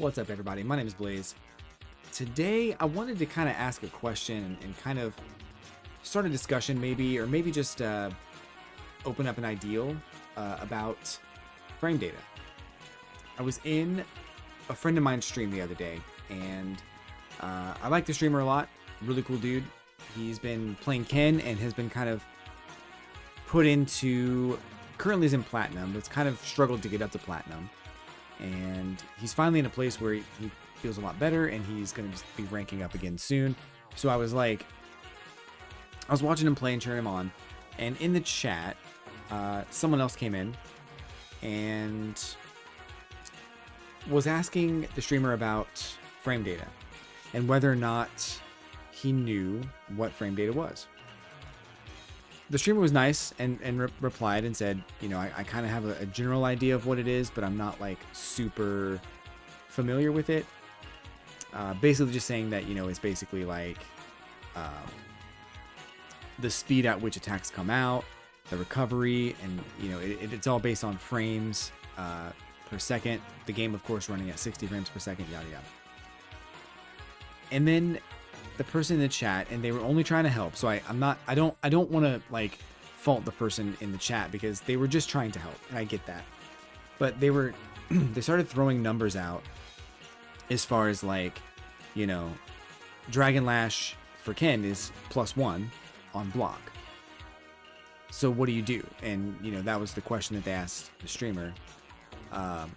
What's up, everybody? My name is Blaze. Today, I wanted to kind of ask a question and kind of start a discussion, maybe, or maybe just open up an ideal about frame data. I was in a friend of mine's stream the other day, and I like the streamer a lot. Really cool dude. He's been playing Ken and has been kind of put into, currently is in Platinum, but it's kind of struggled to get up to Platinum. And he's finally in a place where he feels a lot better, and he's going to be ranking up again soon. So I was watching him play and cheering him on, and in the chat, someone else came in and was asking the streamer about frame data and whether or not he knew what frame data was. The streamer was nice and replied and said, you know, I kind of have a general idea of what it is, but I'm not like super familiar with it. Basically just saying that, you know, it's basically like the speed at which attacks come out, the recovery, and, you know, it's all based on frames per second. The game, of course, running at 60 frames per second, yada yada. And then the person in the chat, and they were only trying to help, so I don't want to like fault the person in the chat because they were just trying to help, and I get that. But they were they started throwing numbers out as far as like, you know, Dragon Lash for Ken is +1 on block. So what do you do? And you know, that was the question that they asked the streamer. And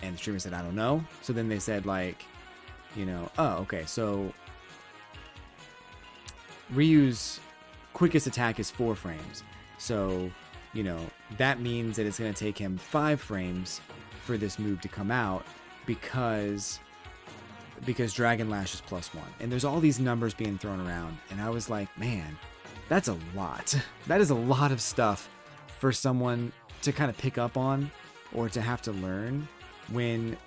the streamer said, I don't know. So then they said like, you know, oh, okay, so Ryu's quickest attack is 4 frames. So, you know, that means that it's going to take him 5 frames for this move to come out because Dragon Lash is +1. And there's all these numbers being thrown around. And I was like, man, that's a lot. That is a lot of stuff for someone to kind of pick up on or to have to learn when,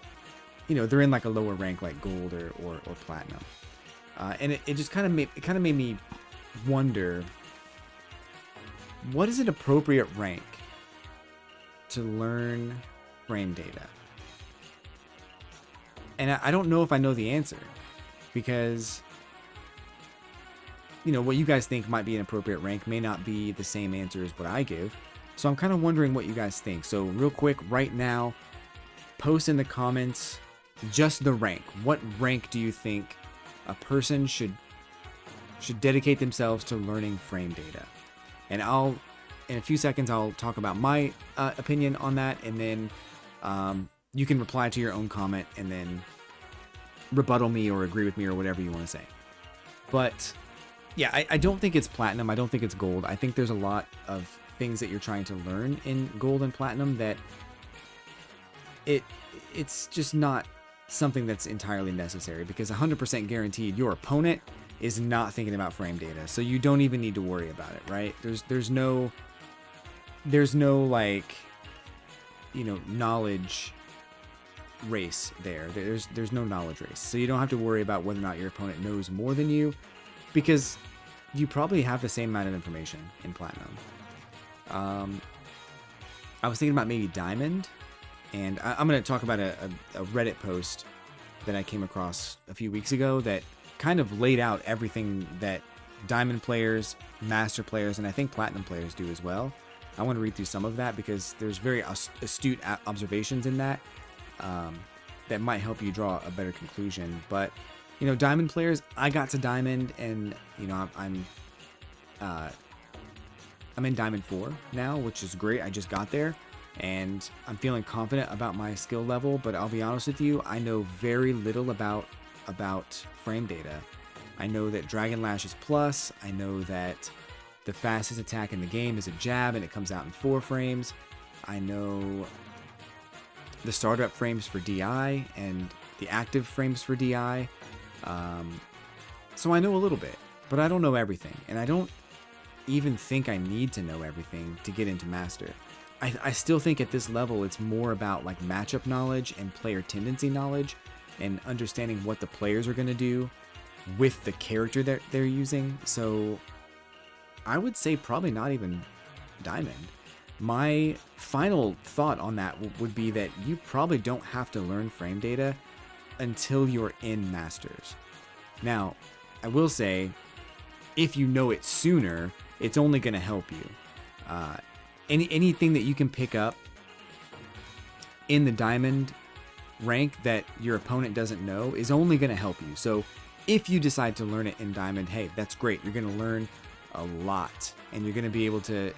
you know, they're in like a lower rank like gold or platinum. And it just kind of made me wonder, what is an appropriate rank to learn frame data? And I don't know if I know the answer, because, you know, what you guys think might be an appropriate rank may not be the same answer as what I give. So I'm kind of wondering what you guys think. So real quick, right now, post in the comments just the rank. What rank do you think a person should dedicate themselves to learning frame data? And in a few seconds, I'll talk about my opinion on that, and then you can reply to your own comment and then rebuttal me or agree with me or whatever you want to say. But yeah, I don't think it's platinum. I don't think it's gold. I think there's a lot of things that you're trying to learn in gold and platinum that it's just not something that's entirely necessary, because 100% guaranteed your opponent is not thinking about frame data, so you don't even need to worry about it, right? There's no like, you know, knowledge race there. There's no knowledge race, so you don't have to worry about whether or not your opponent knows more than you, because you probably have the same amount of information in platinum. I was thinking about maybe diamond. And I'm going to talk about a Reddit post that I came across a few weeks ago that kind of laid out everything that diamond players, master players, and I think platinum players do as well. I want to read through some of that because there's very astute observations in that that might help you draw a better conclusion. But, you know, diamond players, I got to diamond, and, you know, I'm in diamond 4 now, which is great. I just got there. And I'm feeling confident about my skill level, but I'll be honest with you, I know very little about frame data. I know that Dragon Lash is plus. I know that the fastest attack in the game is a jab, and it comes out in 4 frames. I know the startup frames for DI and the active frames for DI. So I know a little bit, but I don't know everything, and I don't even think I need to know everything to get into Master. I still think at this level it's more about like matchup knowledge and player tendency knowledge and understanding what the players are going to do with the character that they're using. So I would say probably not even diamond. My final thought on that would be that you probably don't have to learn frame data until you're in Masters. Now, I will say, if you know it sooner, it's only going to help you. Anything that you can pick up in the Diamond rank that your opponent doesn't know is only going to help you. So if you decide to learn it in Diamond, hey, that's great. You're going to learn a lot, and you're going to be able to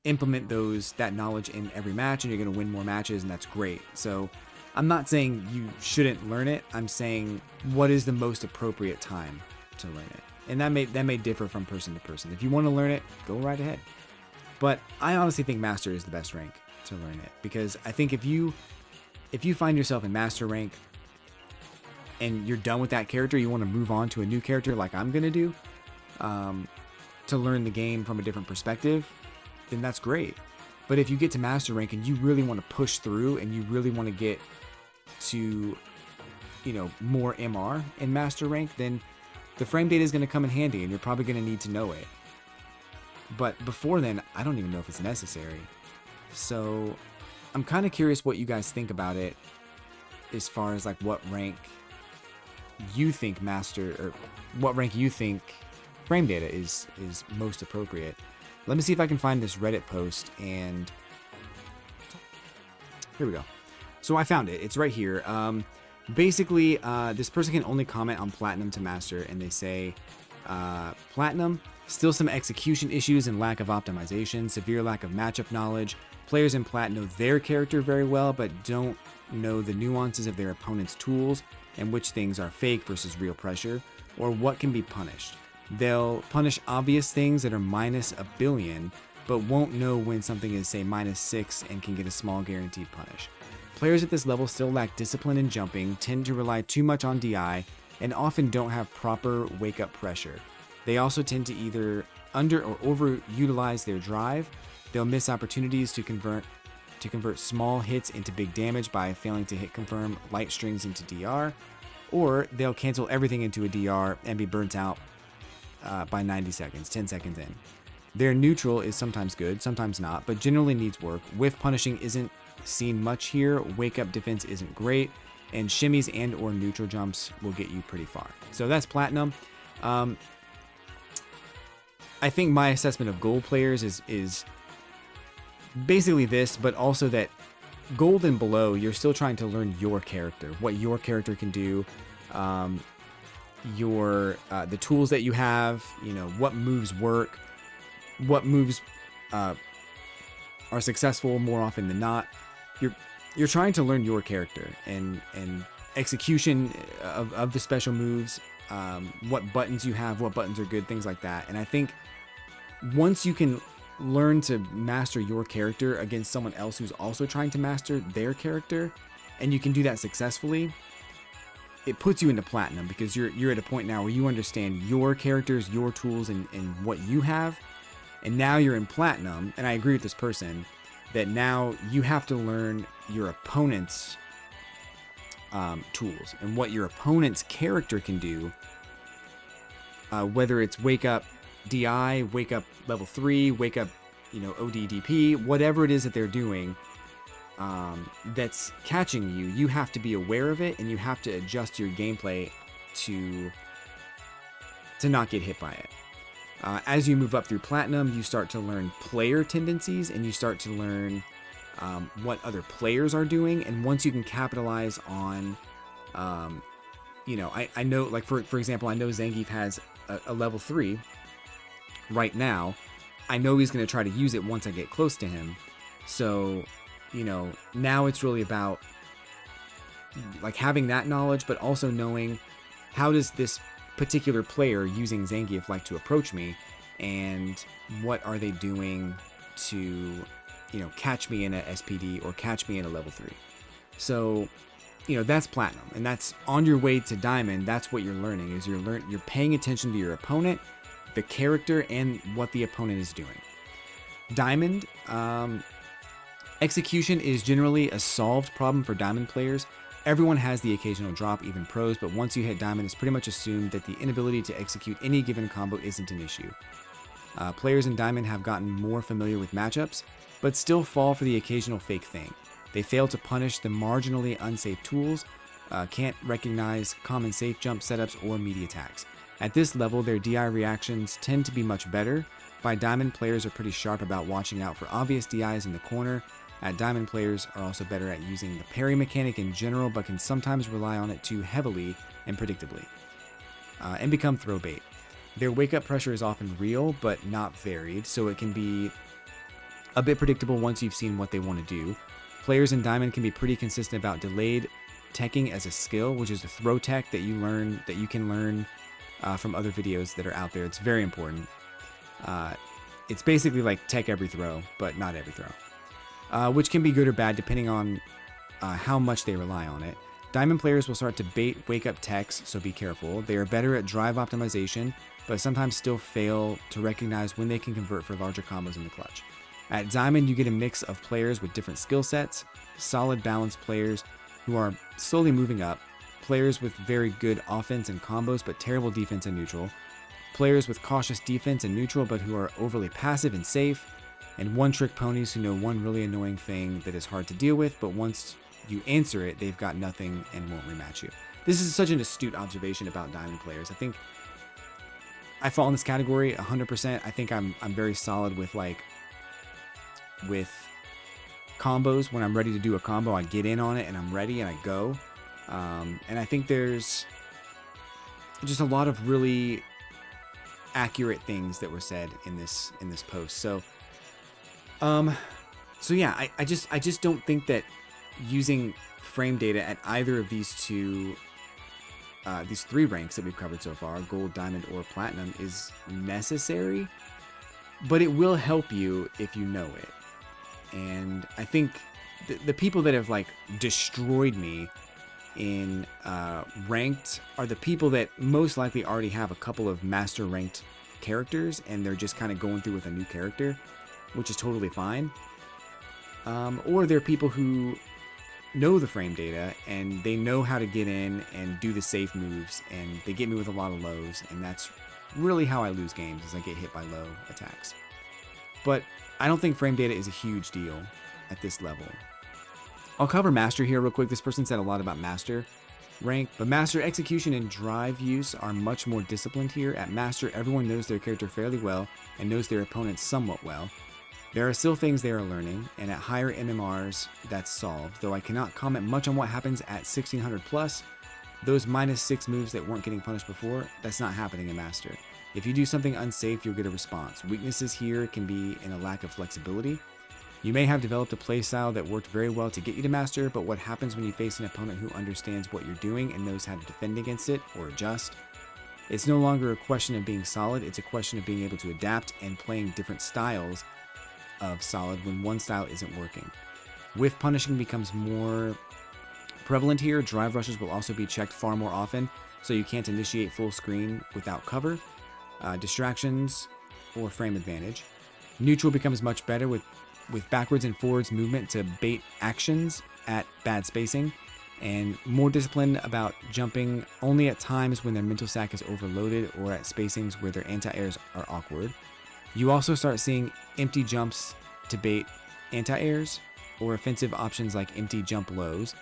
implement that knowledge in every match, and you're going to win more matches, and that's great. So I'm not saying you shouldn't learn it. I'm saying what is the most appropriate time to learn it. And that may differ from person to person. If you want to learn it, go right ahead. But I honestly think Master is the best rank to learn it, because I think if you find yourself in Master rank and you're done with that character, you want to move on to a new character like I'm going to do, to learn the game from a different perspective, then that's great. But if you get to Master rank and you really want to push through and you really want to get to, more MR in Master rank, then the frame data is going to come in handy, and you're probably going to need to know it. But before then, I don't even know if it's necessary. So I'm kind of curious what you guys think about it, as far as like what rank you think Master, or what rank you think frame data is most appropriate. Let me see if I can find this Reddit post, and here we go. So I found it. It's right here. Basically, this person can only comment on Platinum to Master, and they say, Platinum, still some execution issues and lack of optimization, severe lack of matchup knowledge. Players in Plat know their character very well, but don't know the nuances of their opponent's tools and which things are fake versus real pressure, or what can be punished. They'll punish obvious things that are minus a billion, but won't know when something is, say, -6 and can get a small guaranteed punish. Players at this level still lack discipline in jumping, tend to rely too much on DI, and often don't have proper wake-up pressure. They also tend to either under or overutilize their drive. They'll miss opportunities to convert small hits into big damage by failing to hit confirm light strings into DR, or they'll cancel everything into a DR and be burnt out by 90 seconds, 10 seconds in. Their neutral is sometimes good, sometimes not, but generally needs work. Whiff punishing isn't seen much here. Wake up defense isn't great, and shimmies and or neutral jumps will get you pretty far. So that's Platinum. I think my assessment of gold players is basically this, but also that gold and below, you're still trying to learn your character, what your character can do, the tools that you have, what moves work, what moves are successful more often than not. You're trying to learn your character and execution of the special moves, what buttons you have, what buttons are good, things like that. And I think once you can learn to master your character against someone else who's also trying to master their character, and you can do that successfully, it puts you into Platinum, because you're at a point now where you understand your characters, your tools, and what you have. And now you're in Platinum, and I agree with this person that now you have to learn your opponent's tools and what your opponent's character can do, whether it's wake up DI, wake up level 3, wake up ODDP, whatever it is that they're doing that's catching you. You have to be aware of it, and you have to adjust your gameplay to not get hit by it. As you move up through Platinum, you start to learn player tendencies, and you start to learn what other players are doing. And once you can capitalize on, I know, like for example, I know Zangief has a level 3 right now. I know he's going to try to use it once I get close to him. So, now it's really about like having that knowledge, but also knowing how does this particular player using Zangief like to approach me, and what are they doing to, catch me in a SPD or catch me in a level 3. So, that's Platinum, and that's on your way to Diamond. That's what you're learning, is you're paying attention to your opponent, the character, and what the opponent is doing. Diamond, execution is generally a solved problem for Diamond players. Everyone has the occasional drop, even pros, but once you hit Diamond, it's pretty much assumed that the inability to execute any given combo isn't an issue. Players in Diamond have gotten more familiar with matchups, but still fall for the occasional fake thing. They fail to punish the marginally unsafe tools, can't recognize common safe jump setups or meaty attacks. At this level, their DI reactions tend to be much better. By Diamond, players are pretty sharp about watching out for obvious DIs in the corner. At Diamond, players are also better at using the parry mechanic in general, but can sometimes rely on it too heavily and predictably, and become throw bait. Their wake-up pressure is often real, but not varied, so it can be a bit predictable once you've seen what they want to do. Players in Diamond can be pretty consistent about delayed teching as a skill, which is a throw tech that you can learn from other videos that are out there. It's very important. It's basically like tech every throw, but not every throw, which can be good or bad depending on how much they rely on it. Diamond players will start to bait wake-up techs, so be careful. They are better at drive optimization, but sometimes still fail to recognize when they can convert for larger combos in the clutch. At Diamond, you get a mix of players with different skill sets, solid balanced players who are slowly moving up, players with very good offense and combos but terrible defense and neutral, players with cautious defense and neutral but who are overly passive and safe, and one-trick ponies who know one really annoying thing that is hard to deal with, but once you answer it, they've got nothing and won't rematch you. This is such an astute observation about Diamond players. I think I fall in this category 100%. I think I'm very solid with combos. When I'm ready to do a combo, I get in on it and I'm ready and I go. And I think there's just a lot of really accurate things that were said in this post. So yeah, I just don't think that using frame data at either of these three ranks that we've covered so far, gold, diamond, or platinum, is necessary, but it will help you if you know it. And I think the people that have destroyed me in ranked are the people that most likely already have a couple of master ranked characters and they're just kind of going through with a new character, which is totally fine. Or they're people who know the frame data and they know how to get in and do the safe moves, and they get me with a lot of lows, and that's really how I lose games, is I get hit by low attacks. But I don't think frame data is a huge deal at this level. I'll cover Master here real quick. This person said a lot about Master rank, but Master execution and drive use are much more disciplined here. At Master, everyone knows their character fairly well and knows their opponent somewhat well. There are still things they are learning, and at higher MMRs, that's solved, though I cannot comment much on what happens at 1600 plus. Those -6 moves that weren't getting punished before, that's not happening in Master. If you do something unsafe, you'll get a response. Weaknesses here can be in a lack of flexibility. You may have developed a playstyle that worked very well to get you to Master, but what happens when you face an opponent who understands what you're doing and knows how to defend against it or adjust? It's no longer a question of being solid, it's a question of being able to adapt and playing different styles of solid when one style isn't working. Whiff punishing becomes more prevalent here. Drive rushes will also be checked far more often, so you can't initiate full screen without cover. Distractions or frame advantage. Neutral becomes much better with backwards and forwards movement to bait actions at bad spacing, and more discipline about jumping only at times when their mental stack is overloaded or at spacings where their anti-airs are awkward. You also start seeing empty jumps to bait anti-airs or offensive options like empty jump lows.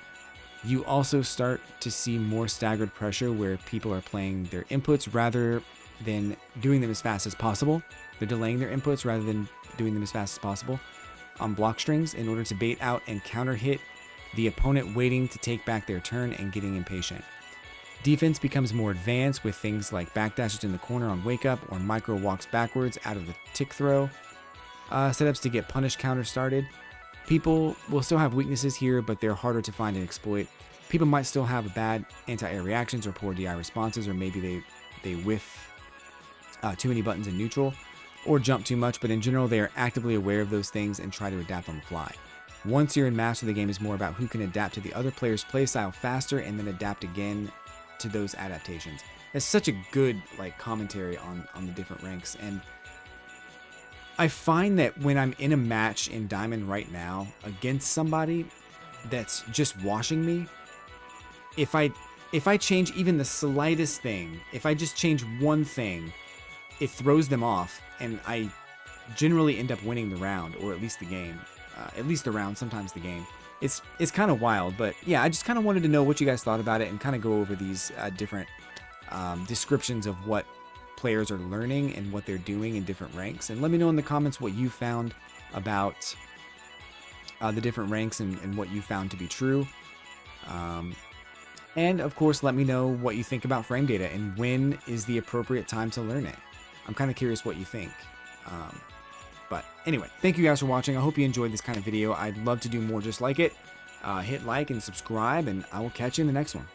You also start to see more staggered pressure where people are playing their inputs rather than doing them as fast as possible. They're delaying their inputs rather than doing them as fast as possible on block strings in order to bait out and counter hit the opponent waiting to take back their turn and getting impatient. Defense becomes more advanced with things like backdashes in the corner on wake up or micro walks backwards out of the tick throw. Setups to get punish counter started. People will still have weaknesses here, but they're harder to find and exploit. People might still have bad anti-air reactions or poor DI responses, or maybe they whiff too many buttons in neutral or jump too much, but in general they are actively aware of those things and try to adapt on the fly. Once you're in Master, the game is more about who can adapt to the other player's playstyle faster and then adapt again to those adaptations. It's such a good commentary on the different ranks, and I find that when I'm in a match in Diamond right now against somebody that's just washing me, if I change even the slightest thing, if I just change one thing, it throws them off, and I generally end up winning the round, or at least the game, at least the round, sometimes the game. It's kind of wild, but yeah, I just kind of wanted to know what you guys thought about it and kind of go over these different descriptions of what players are learning and what they're doing in different ranks. And let me know in the comments what you found about the different ranks and what you found to be true. And of course, let me know what you think about frame data and when is the appropriate time to learn it. I'm kind of curious what you think. But anyway, thank you guys for watching. I hope you enjoyed this kind of video. I'd love to do more just like it. Hit like and subscribe, and I will catch you in the next one.